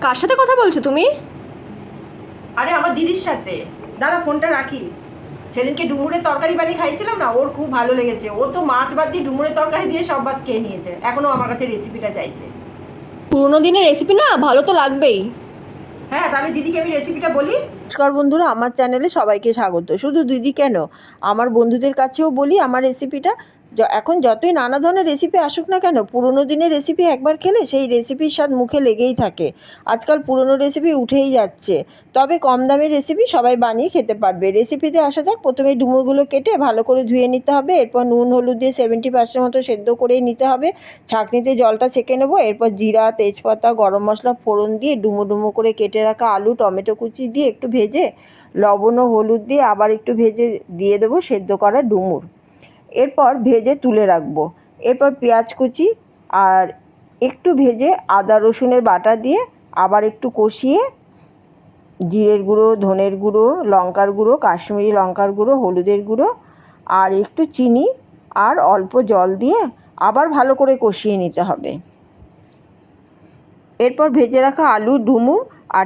কার সাথে কথা বলছো তুমি? আরে আমার দিদির সাথে। দাঁড়া ফোনটা রাখি। সেদিনকে ডুমুরের তরকারি বানিয়ে খাইছিলাম না, ওর খুব ভালো লেগেছে। ও তো মাছ বাদ দিয়ে ডুমুরের তরকারি দিয়ে সব ভাত খেয়ে নিয়েছে, এখনো আমার কাছে রেসিপিটা চাইছে। পুরোনো দিনের রেসিপি না, ভালো তো লাগবেই। হ্যাঁ, তাহলে দিদিকে আমি রেসিপিটা বলি। নমস্কার বন্ধুরা, আমার চ্যানেলে সবাইকে স্বাগত। শুধু দিদি কেন, আমার বন্ধুদের কাছেও বলি আমার রেসিপিটা। এখন যতই নানা ধরনের রেসিপি আসুক না কেন, পুরোনো দিনের রেসিপি একবার খেলে সেই রেসিপির স্বাদ মুখে লেগেই থাকে। আজকাল পুরোনো রেসিপি উঠেই যাচ্ছে, তবে কম দামের রেসিপি সবাই বানিয়ে খেতে পারবে। রেসিপিতে আসা যাক। প্রথমে ডুমুরগুলো কেটে ভালো করে ধুয়ে নিতে হবে। এরপর নুন হলুদ দিয়ে 70% মতো সেদ্ধ করেই নিতে হবে। ছাঁকনিতে জলটা ছেঁকে নেবো। এরপর জিরা, তেজপাতা, গরম মশলা ফোড়ন দিয়ে ডুমো ডুমো করে কেটে রাখা আলু, টমেটো কুচি দিয়ে একটু ভেজে লবণ ও হলুদ দিয়ে আবার একটু ভেজে দিয়ে দেবো সেদ্ধ করা ডুমুর। এরপর ভেজে তুলে রাখবো। এরপর পেঁয়াজ কুচি আর একটু ভেজে আদা রসুনের বাটা দিয়ে আবার একটু কষিয়ে জিরের গুঁড়ো, ধনের গুঁড়ো, লঙ্কার গুঁড়ো, কাশ্মীরি লঙ্কার গুঁড়ো, হলুদের গুঁড়ো আর একটু চিনি আর অল্প জল দিয়ে আবার ভালো করে কষিয়ে নিতে হবে। এরপর ভেজে রাখা আলু, ডুমুর আর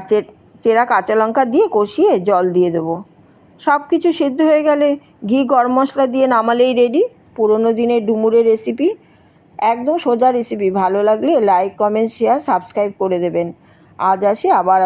চেরা কাঁচা লঙ্কা দিয়ে কষিয়ে জল দিয়ে দেবো। সব কিছু সেদ্ধ হয়ে গেলে ঘি, গরম মশলা দিয়ে নামালেই রেডি পুরোনো দিনের ডুমুরের রেসিপি। একদম সোজা রেসিপি। ভালো লাগলে লাইক, কমেন্ট, শেয়ার, সাবস্ক্রাইব করে দেবেন। আজ আসি, আবার